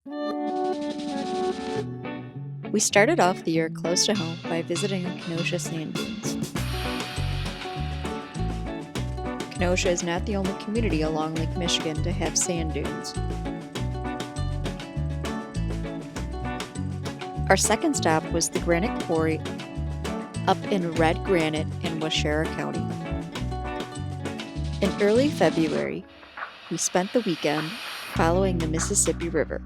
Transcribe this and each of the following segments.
We started off the year close to home by visiting the Kenosha sand dunes. Kenosha is not the only community along Lake Michigan to have sand dunes. Our second stop was the Granite Quarry up in Red Granite in Waushara County. In early February, we spent the weekend following the Mississippi River.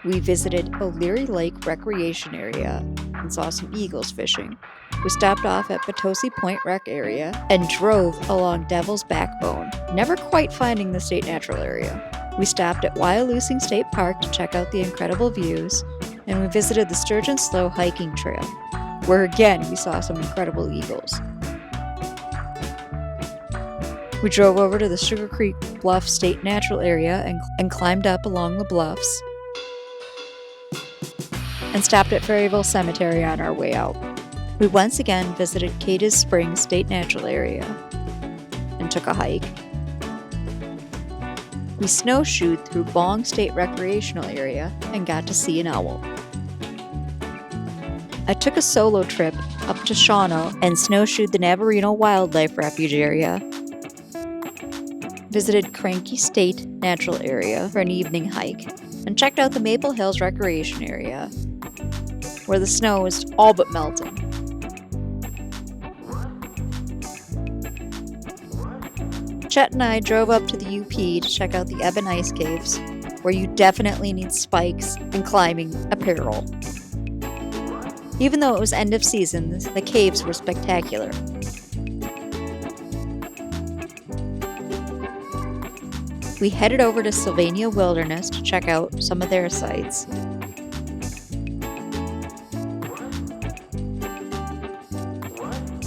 We visited O'Leary Lake Recreation Area and saw some eagles fishing. We stopped off at Potosi Point Rec Area and drove along Devil's Backbone, never quite finding the state natural area. We stopped at Wyalusing State Park to check out the incredible views, and we visited the Sturgeon Slough hiking trail, where again we saw some incredible eagles. We drove over to the Sugar Creek Bluff State Natural Area and climbed up along the bluffs, and stopped at Ferryville Cemetery on our way out. We once again visited Cadiz Springs State Natural Area and took a hike. We snowshoed through Bong State Recreational Area and got to see an owl. I took a solo trip up to Shawano and snowshoed the Navarino Wildlife Refuge area, visited Cranky State Natural Area for an evening hike, and checked out the Maple Hills Recreation Area, where the snow is all but melting. Chet and I drove up to the UP to check out the Eben Ice Caves, where you definitely need spikes and climbing apparel. Even though it was end of season, the caves were spectacular. We headed over to Sylvania Wilderness to check out some of their sites.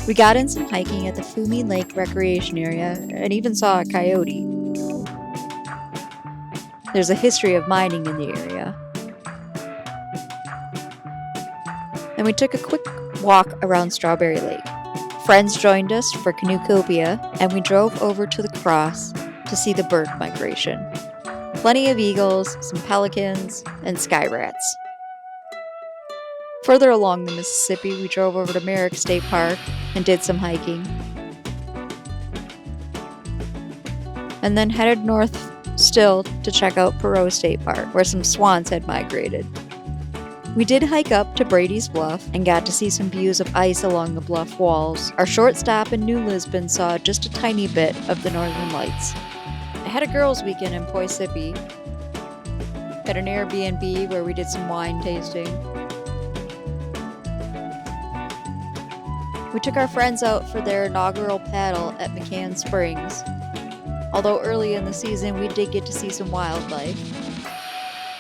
We got in some hiking at the Fumi Lake Recreation Area and even saw a coyote. There's a history of mining in the area. And we took a quick walk around Strawberry Lake. Friends joined us for Canoecopia, and we drove over to the Cross to see the bird migration. Plenty of eagles, some pelicans, and sky rats. Further along the Mississippi, we drove over to Merrick State Park and did some hiking. And then headed north still to check out Perot State Park, where some swans had migrated. We did hike up to Brady's Bluff and got to see some views of ice along the bluff walls. Our short stop in New Lisbon saw just a tiny bit of the Northern Lights. I had a girls' weekend in Poisippi at an Airbnb where we did some wine tasting. We took our friends out for their inaugural paddle at McCann Springs. Although early in the season, we did get to see some wildlife.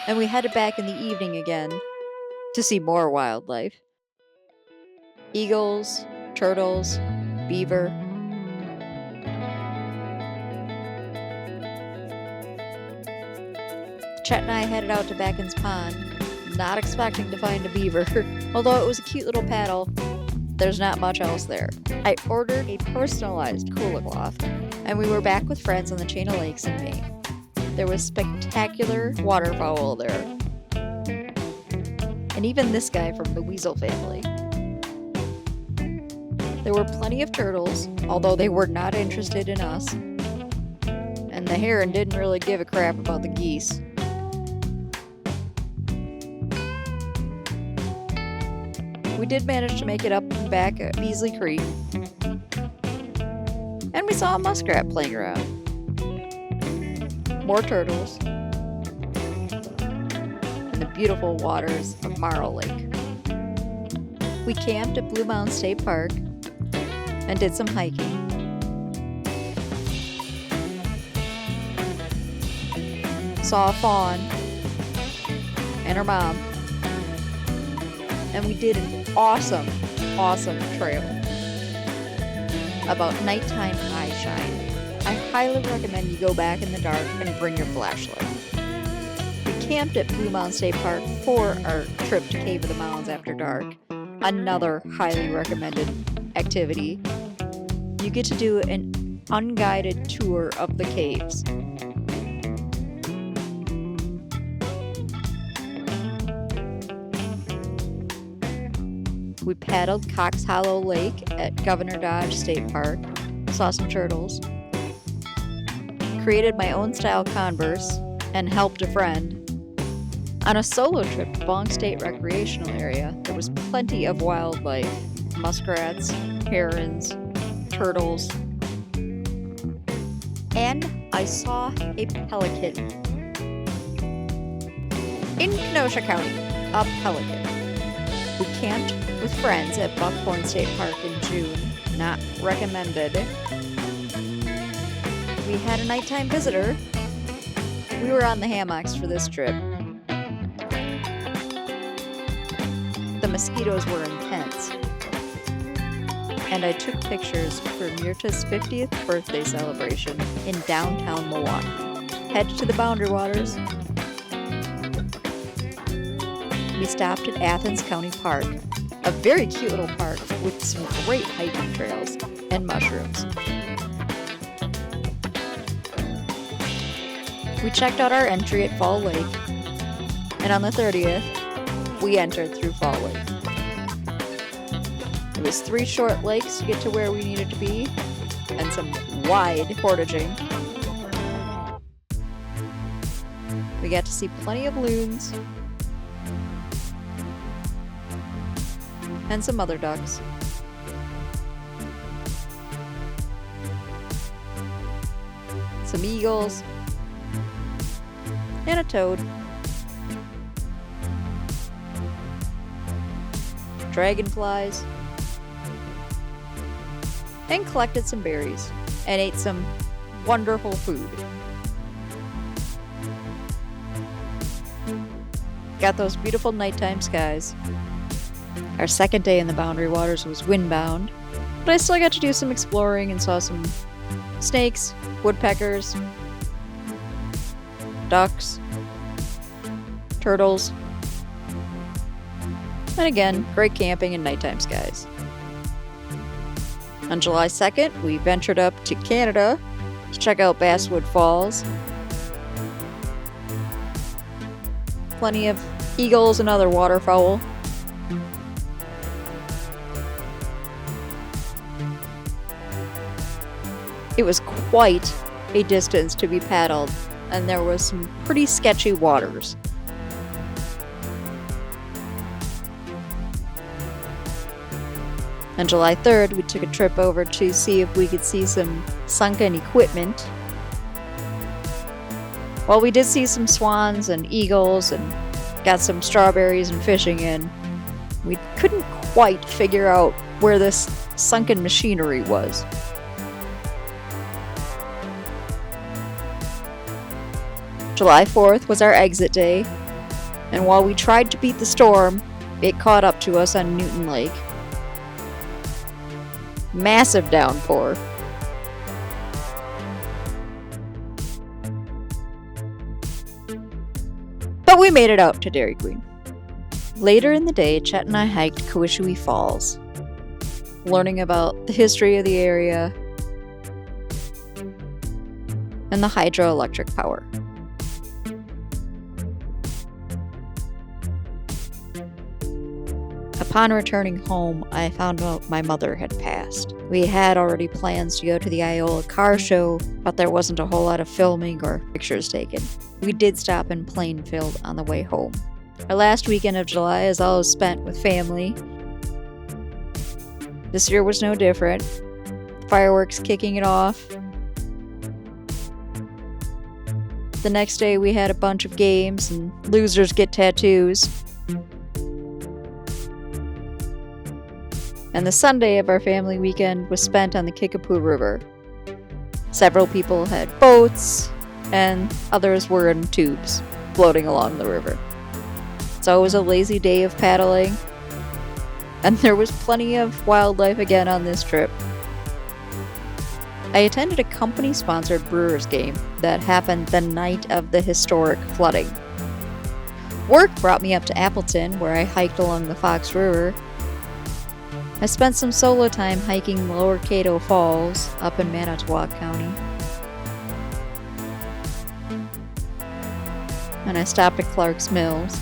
And we headed back in the evening again to see more wildlife. Eagles, turtles, beaver. Chet and I headed out to Backen's Pond, not expecting to find a beaver. Although it was a cute little paddle, there's not much else there. I ordered a personalized cooler cloth, and we were back with friends on the chain of lakes in Maine. There was spectacular waterfowl there. And even this guy from the weasel family. There were plenty of turtles, although they were not interested in us. And the heron didn't really give a crap about the geese. We did manage to make it up and back at Beasley Creek. And we saw a muskrat playing around. More turtles. And the beautiful waters of Morrow Lake. We camped at Blue Mountain State Park and did some hiking. Saw a fawn and her mom. And we did an awesome trail about nighttime eye shine. I highly recommend you go back in the dark and bring your flashlight. We camped at Blue Mountain State Park for our trip to Cave of the Mountains after dark. Another highly recommended activity. You get to do an unguided tour of the caves. We paddled Cox Hollow Lake at Governor Dodge State Park, saw some turtles, created my own style Converse, and helped a friend. On a solo trip to Bong State Recreational Area, there was plenty of wildlife: muskrats, herons, turtles, and I saw a pelican. In Kenosha County, a pelican. We camped with friends at Buckhorn State Park in June. Not recommended. We had a nighttime visitor. We were on the hammocks for this trip. The mosquitoes were intense. And I took pictures for Myrta's 50th birthday celebration in downtown Milwaukee. Head to the Boundary Waters. We stopped at Athens County Park, a very cute little park with some great hiking trails and mushrooms. We checked out our entry at Fall Lake, and on the 30th, we entered through Fall Lake. It was 3 short lakes to get to where we needed to be, and some wide portaging. We got to see plenty of loons, and some other ducks. Some eagles, and a toad. Dragonflies, and collected some berries, and ate some wonderful food. Got those beautiful nighttime skies. Our second day in the Boundary Waters was windbound, but I still got to do some exploring and saw some snakes, woodpeckers, ducks, turtles, and again, great camping and nighttime skies. On July 2nd, we ventured up to Canada to check out Basswood Falls. Plenty of eagles and other waterfowl. It was quite a distance to be paddled, and there was some pretty sketchy waters. On July 3rd, we took a trip over to see if we could see some sunken equipment. While we did see some swans and eagles and got some strawberries and fishing in, we couldn't quite figure out where this sunken machinery was. July 4th was our exit day, and while we tried to beat the storm, it caught up to us on Newton Lake. Massive downpour. But we made it out to Dairy Queen. Later in the day, Chet and I hiked Kawishui Falls, learning about the history of the area and the hydroelectric power. Upon returning home, I found out my mother had passed. We had already plans to go to the Iola car show, but there wasn't a whole lot of filming or pictures taken. We did stop in Plainfield on the way home. Our last weekend of July is always spent with family. This year was no different. Fireworks kicking it off. The next day we had a bunch of games and losers get tattoos. And the Sunday of our family weekend was spent on the Kickapoo River. Several people had boats, and others were in tubes, floating along the river. So it was a lazy day of paddling, and there was plenty of wildlife again on this trip. I attended a company-sponsored Brewers game that happened the night of the historic flooding. Work brought me up to Appleton, where I hiked along the Fox River. I spent some solo time hiking Lower Cato Falls up in Manitowoc County. And I stopped at Clark's Mills.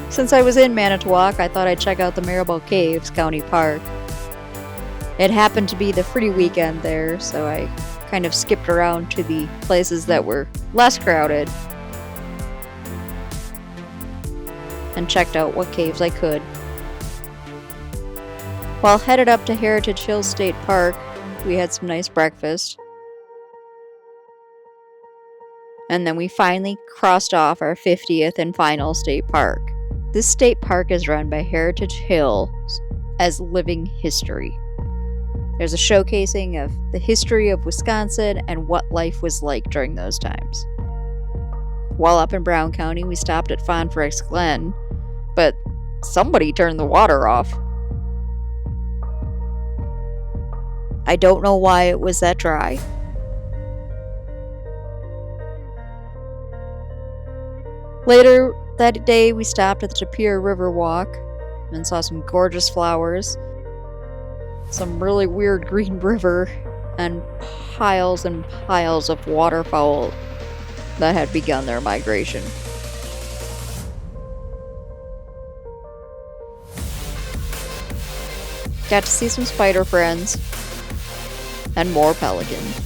Since I was in Manitowoc, I thought I'd check out the Maribel Caves County Park. It happened to be the free weekend there, so I kind of skipped around to the places that were less crowded and checked out what caves I could. While headed up to Heritage Hills State Park, we had some nice breakfast. And then we finally crossed off our 50th and final state park. This state park is run by Heritage Hills as living history. There's a showcasing of the history of Wisconsin and what life was like during those times. While up in Brown County, we stopped at Fond du Lac Glen, but somebody turned the water off. I don't know why it was that dry. Later that day, we stopped at the Tapir River Walk and saw some gorgeous flowers, some really weird green river, and piles of waterfowl that had begun their migration. Got to see some spider friends and more pelicans.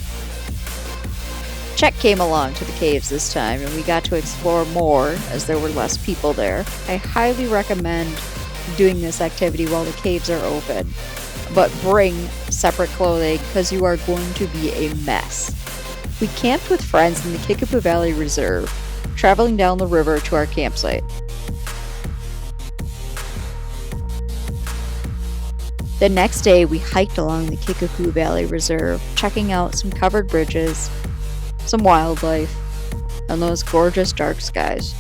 Chet came along to the caves this time, and we got to explore more as there were less people there. I highly recommend doing this activity while the caves are open, but bring separate clothing because you are going to be a mess. We camped with friends in the Kickapoo Valley Reserve, traveling down the river to our campsite. The next day, we hiked along the Kickapoo Valley Reserve, checking out some covered bridges, some wildlife, and those gorgeous dark skies.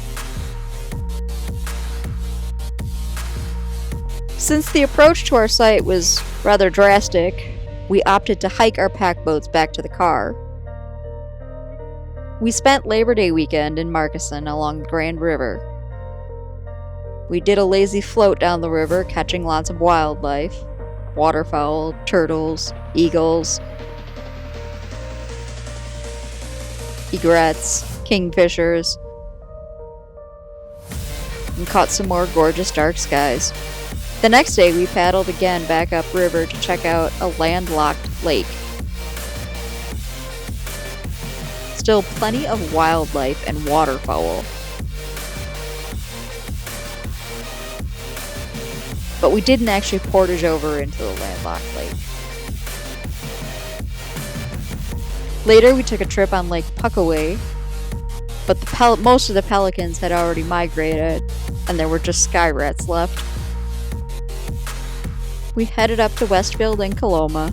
Since the approach to our site was rather drastic, we opted to hike our pack boats back to the car. We spent Labor Day weekend in Markesan along the Grand River. We did a lazy float down the river, catching lots of wildlife, waterfowl, turtles, eagles, egrets, kingfishers, and caught some more gorgeous dark skies. The next day, we paddled again back upriver to check out a landlocked lake. Still plenty of wildlife and waterfowl. But we didn't actually portage over into the landlocked lake. Later, we took a trip on Lake Puckaway, but most of the pelicans had already migrated, and there were just sky rats left. We headed up to Westfield and Coloma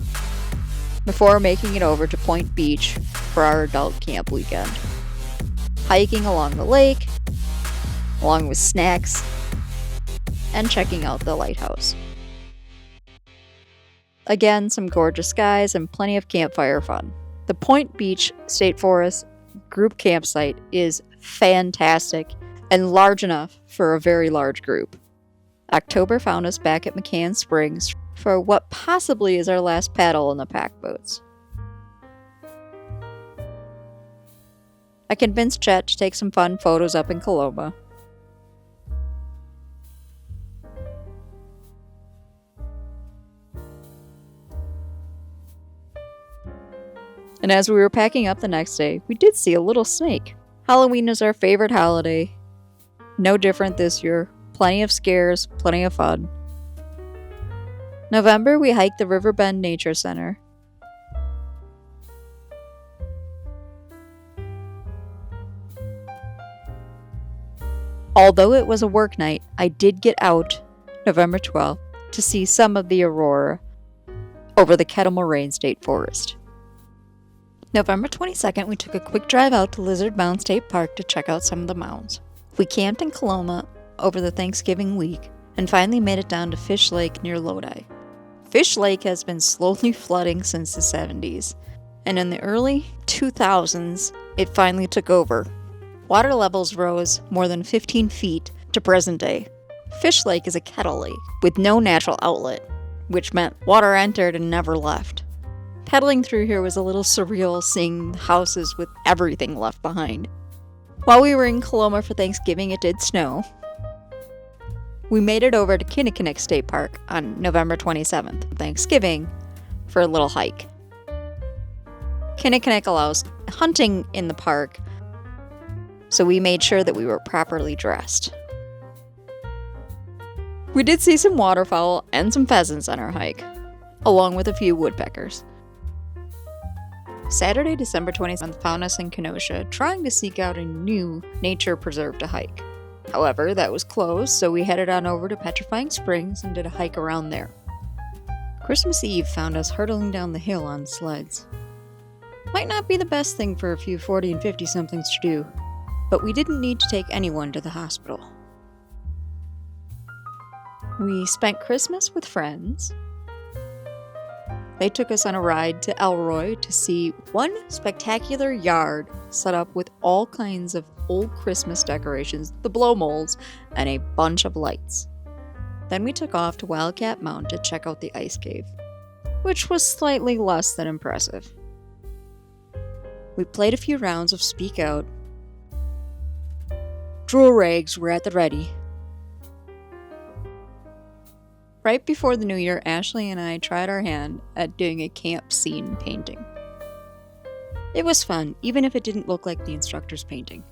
before making it over to Point Beach for our adult camp weekend. Hiking along the lake, along with snacks, and checking out the lighthouse. Again, some gorgeous skies and plenty of campfire fun. The Point Beach State Forest group campsite is fantastic and large enough for a very large group. October found us back at McCann Springs for what possibly is our last paddle in the pack boats. I convinced Chet to take some fun photos up in Coloma. And as we were packing up the next day, we did see a little snake. Halloween is our favorite holiday. No different this year. Plenty of scares, plenty of fun. November, we hiked the Riverbend Nature Center. Although it was a work night, I did get out November 12th to see some of the aurora over the Kettle Moraine State Forest. November 22nd, we took a quick drive out to Lizard Mound State Park to check out some of the mounds. We camped in Coloma over the Thanksgiving week and finally made it down to Fish Lake near Lodi. Fish Lake has been slowly flooding since the 70s, and in the early 2000s, it finally took over. Water levels rose more than 15 feet to present day. Fish Lake is a kettle lake with no natural outlet, which meant water entered and never left. Paddling through here was a little surreal, seeing houses with everything left behind. While we were in Coloma for Thanksgiving, it did snow. We made it over to Kinnickinnick State Park on November 27th, Thanksgiving, for a little hike. Kinnickinnick allows hunting in the park, so we made sure that we were properly dressed. We did see some waterfowl and some pheasants on our hike, along with a few woodpeckers. Saturday, December 27th found us in Kenosha trying to seek out a new nature preserve to hike. However, that was closed, so we headed on over to Petrifying Springs and did a hike around there. Christmas Eve found us hurtling down the hill on sleds. Might not be the best thing for a few 40 and 50-somethings to do, but we didn't need to take anyone to the hospital. We spent Christmas with friends. They took us on a ride to Elroy to see one spectacular yard set up with all kinds of old Christmas decorations, the blow molds, and a bunch of lights. Then we took off to Wildcat Mountain to check out the ice cave, which was slightly less than impressive. We played a few rounds of Speak Out. Drool rags were at the ready. Right before the new year, Ashley and I tried our hand at doing a camp scene painting. It was fun, even if it didn't look like the instructor's painting.